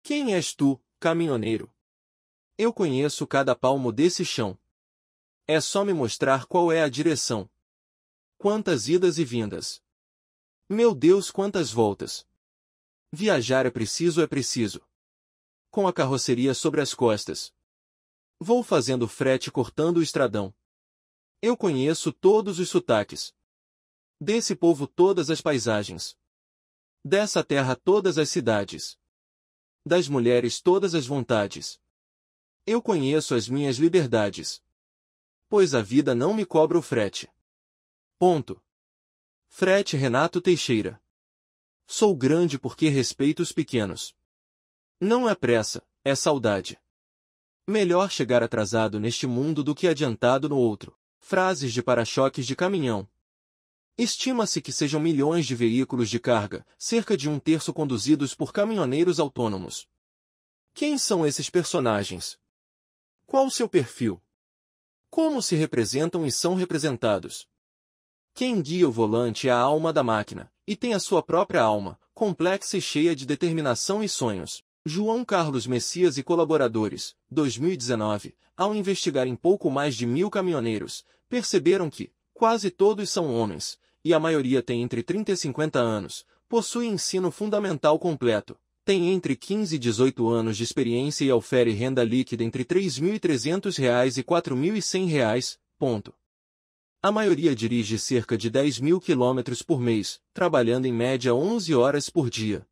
Quem és tu, caminhoneiro? Eu conheço cada palmo desse chão. É só me mostrar qual é a direção. Quantas idas e vindas. Meu Deus, quantas voltas. Viajar é preciso, Com a carroceria sobre as costas. Vou fazendo frete cortando o estradão. Eu conheço todos os sotaques. Desse povo todas as paisagens. Dessa terra todas as cidades. Das mulheres todas as vontades. Eu conheço as minhas liberdades. Pois a vida não me cobra o frete. Ponto. Frete Renato Teixeira. Sou grande porque respeito os pequenos. Não é pressa, é saudade. Melhor chegar atrasado neste mundo do que adiantado no outro. Frases de para-choques de caminhão. Estima-se que sejam milhões de veículos de carga, cerca de 1/3 conduzidos por caminhoneiros autônomos. Quem são esses personagens? Qual o seu perfil? Como se representam e são representados? Quem guia o volante é a alma da máquina, e tem a sua própria alma, complexa e cheia de determinação e sonhos. João Carlos Messias e colaboradores, 2019, ao investigarem pouco mais de 1.000 caminhoneiros, perceberam que, quase todos são homens, e a maioria tem entre 30 e 50 anos, possui ensino fundamental completo, tem entre 15 e 18 anos de experiência e ofere renda líquida entre R$ 3.300 e R$ 4.100, ponto. A maioria dirige cerca de 10.000 quilômetros por mês, trabalhando em média 11 horas por dia.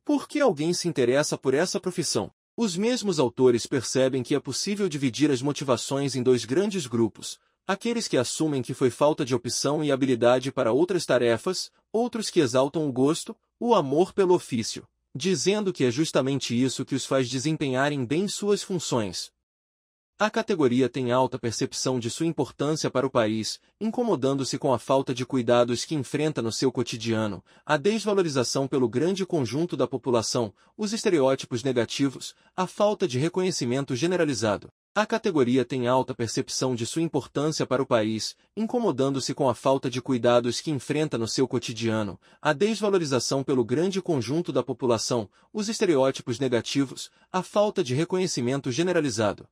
Por que alguém se interessa por essa profissão? Os mesmos autores percebem que é possível dividir as motivações em dois grandes grupos: aqueles que assumem que foi falta de opção e habilidade para outras tarefas, outros que exaltam o gosto, o amor pelo ofício, dizendo que é justamente isso que os faz desempenharem bem suas funções. A categoria tem alta percepção de sua importância para o país, incomodando-se com a falta de cuidados que enfrenta no seu cotidiano, a desvalorização pelo grande conjunto da população, os estereótipos negativos, a falta de reconhecimento generalizado. A categoria tem alta percepção de sua importância para o país, incomodando-se com a falta de cuidados que enfrenta no seu cotidiano, a desvalorização pelo grande conjunto da população, os estereótipos negativos, a falta de reconhecimento generalizado.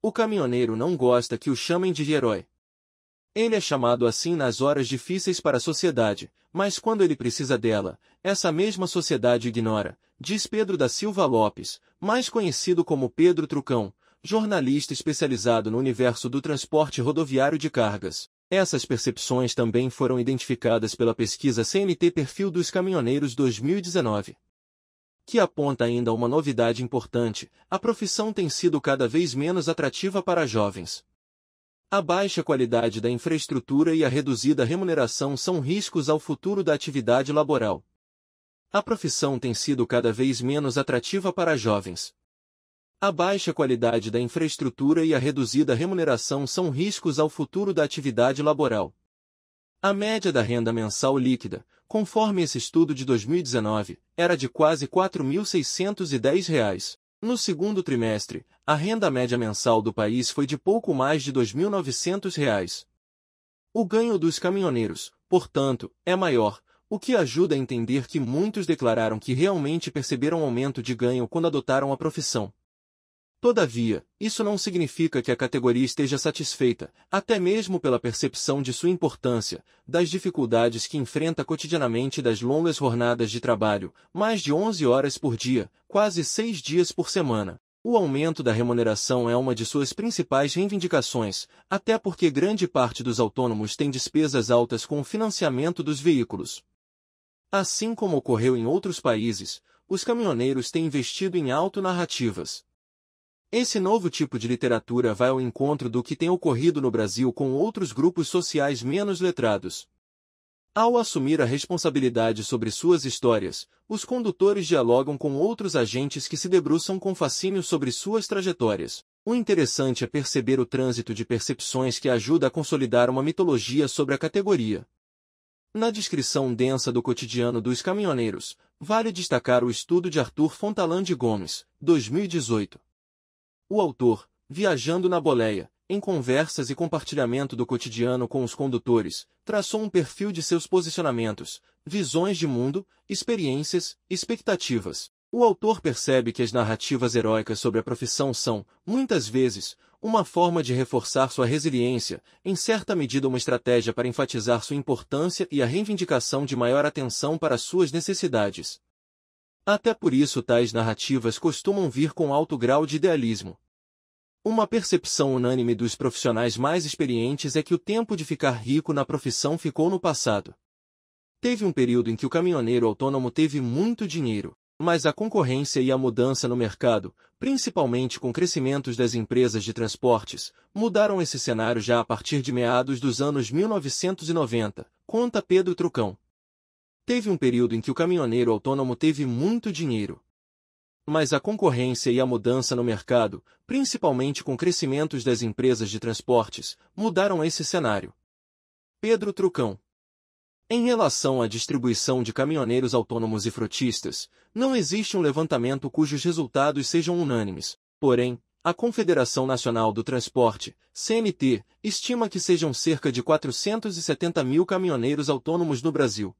O caminhoneiro não gosta que o chamem de herói. Ele é chamado assim nas horas difíceis para a sociedade, mas quando ele precisa dela, essa mesma sociedade ignora, diz Pedro da Silva Lopes, mais conhecido como Pedro Trucão, jornalista especializado no universo do transporte rodoviário de cargas. Essas percepções também foram identificadas pela pesquisa CNT Perfil dos Caminhoneiros 2019. Que aponta ainda uma novidade importante: a profissão tem sido cada vez menos atrativa para jovens. A baixa qualidade da infraestrutura e a reduzida remuneração são riscos ao futuro da atividade laboral. A profissão tem sido cada vez menos atrativa para jovens. A baixa qualidade da infraestrutura e a reduzida remuneração são riscos ao futuro da atividade laboral. A média da renda mensal líquida, conforme esse estudo de 2019, era de quase R$ 4.610. No segundo trimestre, a renda média mensal do país foi de pouco mais de R$ 2.900. O ganho dos caminhoneiros, portanto, é maior, o que ajuda a entender que muitos declararam que realmente perceberam aumento de ganho quando adotaram a profissão. Todavia, isso não significa que a categoria esteja satisfeita, até mesmo pela percepção de sua importância, das dificuldades que enfrenta cotidianamente e das longas jornadas de trabalho, mais de 11 horas por dia, quase 6 dias por semana. O aumento da remuneração é uma de suas principais reivindicações, até porque grande parte dos autônomos tem despesas altas com o financiamento dos veículos. Assim como ocorreu em outros países, os caminhoneiros têm investido em autonarrativas. Esse novo tipo de literatura vai ao encontro do que tem ocorrido no Brasil com outros grupos sociais menos letrados. Ao assumir a responsabilidade sobre suas histórias, os condutores dialogam com outros agentes que se debruçam com fascínio sobre suas trajetórias. O interessante é perceber o trânsito de percepções que ajuda a consolidar uma mitologia sobre a categoria. Na descrição densa do cotidiano dos caminhoneiros, vale destacar o estudo de Arthur Fontalan de Gomes, 2018. O autor, viajando na boleia, em conversas e compartilhamento do cotidiano com os condutores, traçou um perfil de seus posicionamentos, visões de mundo, experiências, expectativas. O autor percebe que as narrativas heróicas sobre a profissão são, muitas vezes, uma forma de reforçar sua resiliência, em certa medida uma estratégia para enfatizar sua importância e a reivindicação de maior atenção para suas necessidades. Até por isso tais narrativas costumam vir com alto grau de idealismo. Uma percepção unânime dos profissionais mais experientes é que o tempo de ficar rico na profissão ficou no passado. Teve um período em que o caminhoneiro autônomo teve muito dinheiro, mas a concorrência e a mudança no mercado, principalmente com crescimentos das empresas de transportes, mudaram esse cenário já a partir de meados dos anos 1990, conta Pedro Trucão. Teve um período em que o caminhoneiro autônomo teve muito dinheiro. Mas a concorrência e a mudança no mercado, principalmente com crescimentos das empresas de transportes, mudaram esse cenário. Pedro Trucão. Em relação à distribuição de caminhoneiros autônomos e frotistas, não existe um levantamento cujos resultados sejam unânimes. Porém, a Confederação Nacional do Transporte, CNT, estima que sejam cerca de 470 mil caminhoneiros autônomos no Brasil.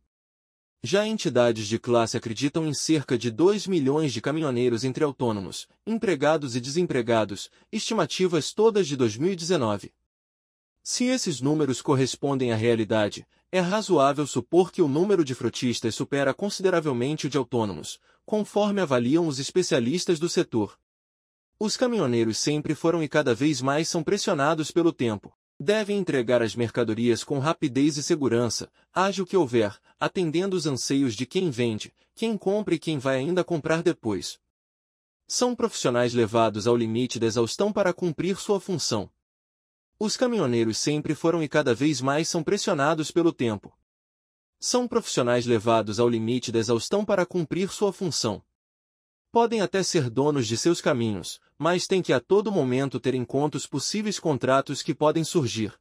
Já entidades de classe acreditam em cerca de 2 milhões de caminhoneiros entre autônomos, empregados e desempregados, estimativas todas de 2019. Se esses números correspondem à realidade, é razoável supor que o número de frotistas supera consideravelmente o de autônomos, conforme avaliam os especialistas do setor. Os caminhoneiros sempre foram e cada vez mais são pressionados pelo tempo. Devem entregar as mercadorias com rapidez e segurança, haja o que houver, atendendo os anseios de quem vende, quem compra e quem vai ainda comprar depois. São profissionais levados ao limite da exaustão para cumprir sua função. Os caminhoneiros sempre foram e cada vez mais são pressionados pelo tempo. São profissionais levados ao limite da exaustão para cumprir sua função. Podem até ser donos de seus caminhos, mas têm que a todo momento ter em conta os possíveis contratos que podem surgir.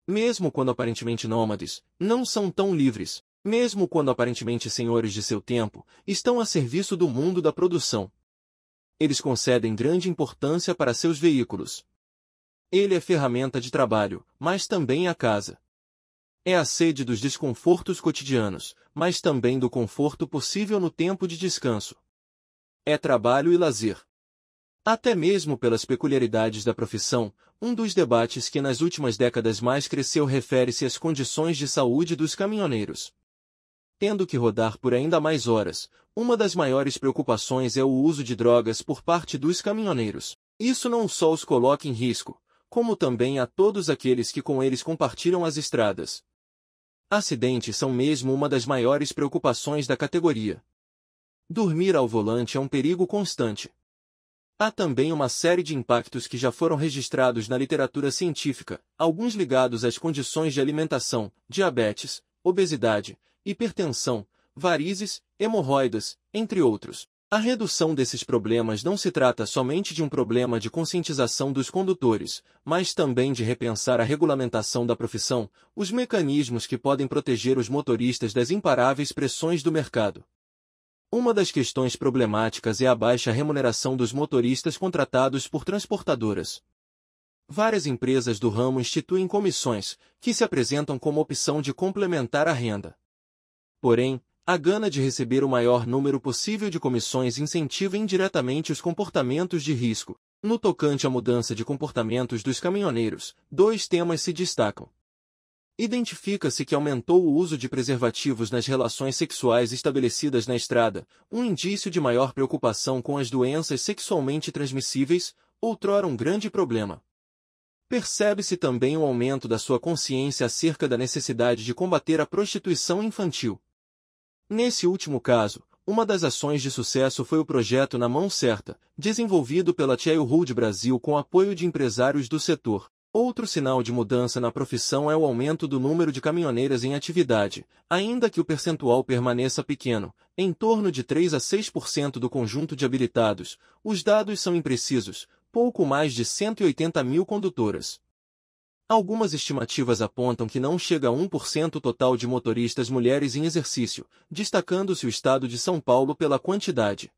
Mesmo quando aparentemente nômades, não são tão livres. Mesmo quando aparentemente senhores de seu tempo, estão a serviço do mundo da produção. Eles concedem grande importância para seus veículos. Ele é ferramenta de trabalho, mas também a casa. É a sede dos desconfortos cotidianos, mas também do conforto possível no tempo de descanso. É trabalho e lazer. Até mesmo pelas peculiaridades da profissão, um dos debates que nas últimas décadas mais cresceu refere-se às condições de saúde dos caminhoneiros. Tendo que rodar por ainda mais horas, uma das maiores preocupações é o uso de drogas por parte dos caminhoneiros. Isso não só os coloca em risco, como também a todos aqueles que com eles compartilham as estradas. Acidentes são mesmo uma das maiores preocupações da categoria. Dormir ao volante é um perigo constante. Há também uma série de impactos que já foram registrados na literatura científica, alguns ligados às condições de alimentação, diabetes, obesidade, hipertensão, varizes, hemorroidas, entre outros. A redução desses problemas não se trata somente de um problema de conscientização dos condutores, mas também de repensar a regulamentação da profissão, os mecanismos que podem proteger os motoristas das imparáveis pressões do mercado. Uma das questões problemáticas é a baixa remuneração dos motoristas contratados por transportadoras. Várias empresas do ramo instituem comissões, que se apresentam como opção de complementar a renda. Porém, a gana de receber o maior número possível de comissões incentiva indiretamente os comportamentos de risco. No tocante à mudança de comportamentos dos caminhoneiros, dois temas se destacam. Identifica-se que aumentou o uso de preservativos nas relações sexuais estabelecidas na estrada, um indício de maior preocupação com as doenças sexualmente transmissíveis, outrora um grande problema. Percebe-se também o aumento da sua consciência acerca da necessidade de combater a prostituição infantil. Nesse último caso, uma das ações de sucesso foi o projeto Na Mão Certa, desenvolvido pela Childhood Brasil com apoio de empresários do setor. Outro sinal de mudança na profissão é o aumento do número de caminhoneiras em atividade, ainda que o percentual permaneça pequeno, em torno de 3 a 6% do conjunto de habilitados. Os dados são imprecisos, pouco mais de 180 mil condutoras. Algumas estimativas apontam que não chega a 1% total de motoristas mulheres em exercício, destacando-se o estado de São Paulo pela quantidade.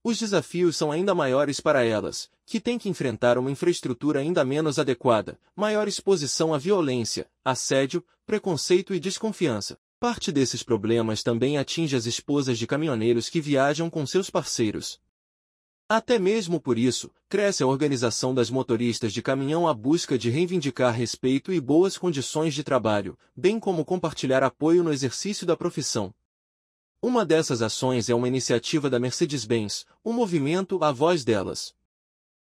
Os desafios são ainda maiores para elas, que têm que enfrentar uma infraestrutura ainda menos adequada, maior exposição à violência, assédio, preconceito e desconfiança. Parte desses problemas também atinge as esposas de caminhoneiros que viajam com seus parceiros. Até mesmo por isso, cresce a organização das motoristas de caminhão à busca de reivindicar respeito e boas condições de trabalho, bem como compartilhar apoio no exercício da profissão. Uma dessas ações é uma iniciativa da Mercedes-Benz, o movimento A Voz Delas.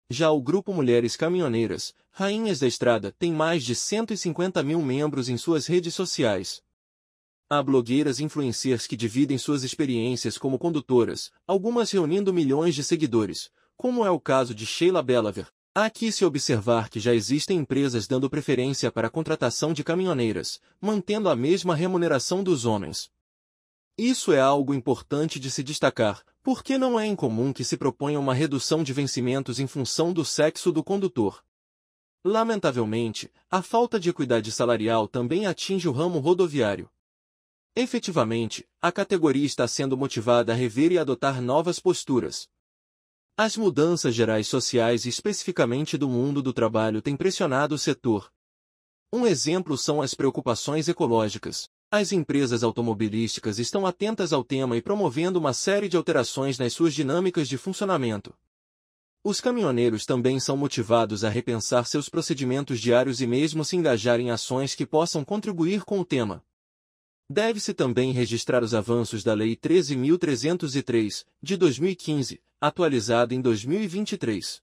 Já o grupo Mulheres Caminhoneiras, Rainhas da Estrada, tem mais de 150 mil membros em suas redes sociais. Há blogueiras influencers que dividem suas experiências como condutoras, algumas reunindo milhões de seguidores, como é o caso de Sheila Belaver. Há aqui se observar que já existem empresas dando preferência para a contratação de caminhoneiras, mantendo a mesma remuneração dos homens. Isso é algo importante de se destacar, porque não é incomum que se proponha uma redução de vencimentos em função do sexo do condutor. Lamentavelmente, a falta de equidade salarial também atinge o ramo rodoviário. Efetivamente, a categoria está sendo motivada a rever e adotar novas posturas. As mudanças gerais sociais e especificamente do mundo do trabalho têm pressionado o setor. Um exemplo são as preocupações ecológicas. As empresas automobilísticas estão atentas ao tema e promovendo uma série de alterações nas suas dinâmicas de funcionamento. Os caminhoneiros também são motivados a repensar seus procedimentos diários e mesmo se engajar em ações que possam contribuir com o tema. Deve-se também registrar os avanços da Lei 13.303, de 2015, atualizada em 2023.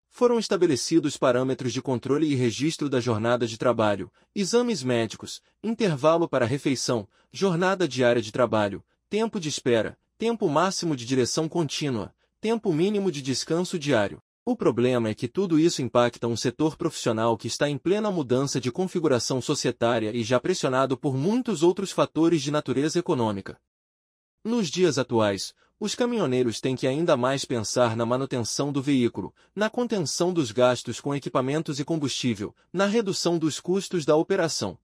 Foram estabelecidos parâmetros de controle e registro da jornada de trabalho, exames médicos, intervalo para refeição, jornada diária de trabalho, tempo de espera, tempo máximo de direção contínua, tempo mínimo de descanso diário. O problema é que tudo isso impacta um setor profissional que está em plena mudança de configuração societária e já pressionado por muitos outros fatores de natureza econômica. Nos dias atuais, os caminhoneiros têm que ainda mais pensar na manutenção do veículo, na contenção dos gastos com equipamentos e combustível, na redução dos custos da operação.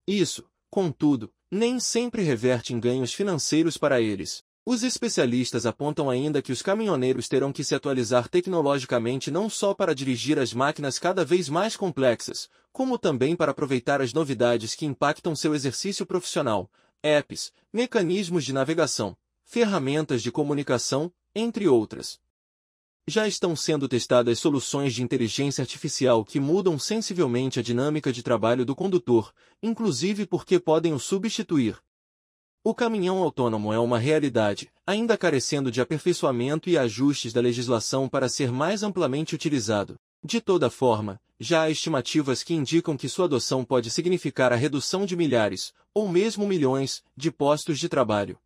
Isso, contudo, nem sempre reverte em ganhos financeiros para eles. Os especialistas apontam ainda que os caminhoneiros terão que se atualizar tecnologicamente não só para dirigir as máquinas cada vez mais complexas, como também para aproveitar as novidades que impactam seu exercício profissional, apps, mecanismos de navegação, ferramentas de comunicação, entre outras. Já estão sendo testadas soluções de inteligência artificial que mudam sensivelmente a dinâmica de trabalho do condutor, inclusive porque podem o substituir. O caminhão autônomo é uma realidade, ainda carecendo de aperfeiçoamento e ajustes da legislação para ser mais amplamente utilizado. De toda forma, já há estimativas que indicam que sua adoção pode significar a redução de milhares, ou mesmo milhões, de postos de trabalho.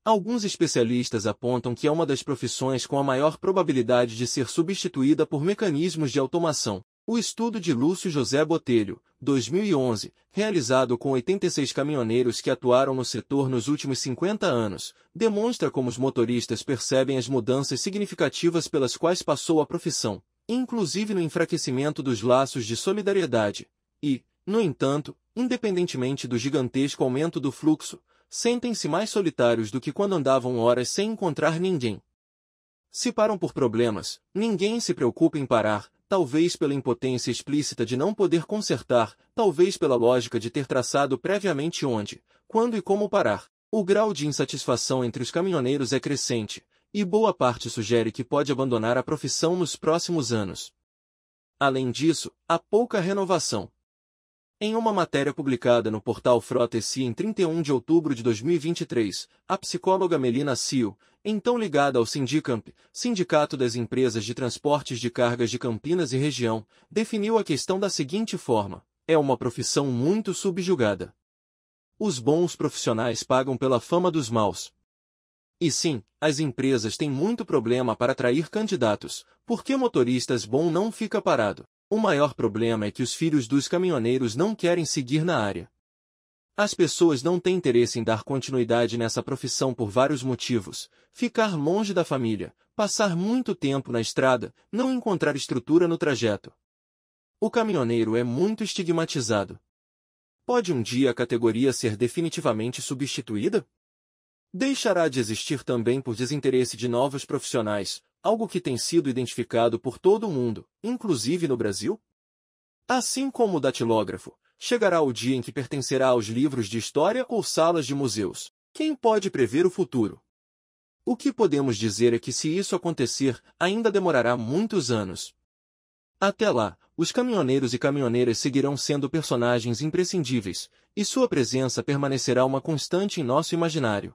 Alguns especialistas apontam que é uma das profissões com a maior probabilidade de ser substituída por mecanismos de automação. O estudo de Lúcio José Botelho, 2011, realizado com 86 caminhoneiros que atuaram no setor nos últimos 50 anos, demonstra como os motoristas percebem as mudanças significativas pelas quais passou a profissão, inclusive no enfraquecimento dos laços de solidariedade, e, no entanto, independentemente do gigantesco aumento do fluxo, sentem-se mais solitários do que quando andavam horas sem encontrar ninguém. Se param por problemas, ninguém se preocupa em parar, talvez pela impotência explícita de não poder consertar, talvez pela lógica de ter traçado previamente onde, quando e como parar. O grau de insatisfação entre os caminhoneiros é crescente, e boa parte sugere que pode abandonar a profissão nos próximos anos. Além disso, há pouca renovação. Em uma matéria publicada no portal Frota SI em 31 de outubro de 2023, a psicóloga Melina Cio, então ligada ao Sindicamp, Sindicato das Empresas de Transportes de Cargas de Campinas e Região, definiu a questão da seguinte forma: é uma profissão muito subjugada. Os bons profissionais pagam pela fama dos maus. E sim, as empresas têm muito problema para atrair candidatos, porque motoristas bom não fica parado. O maior problema é que os filhos dos caminhoneiros não querem seguir na área. As pessoas não têm interesse em dar continuidade nessa profissão por vários motivos: ficar longe da família, passar muito tempo na estrada, não encontrar estrutura no trajeto. O caminhoneiro é muito estigmatizado. Pode um dia a categoria ser definitivamente substituída? Deixará de existir também por desinteresse de novos profissionais, algo que tem sido identificado por todo o mundo, inclusive no Brasil? Assim como o datilógrafo, Chegará o dia em que pertencerá aos livros de história ou salas de museus. Quem pode prever o futuro? O que podemos dizer é que se isso acontecer, ainda demorará muitos anos. Até lá, os caminhoneiros e caminhoneiras seguirão sendo personagens imprescindíveis, e sua presença permanecerá uma constante em nosso imaginário.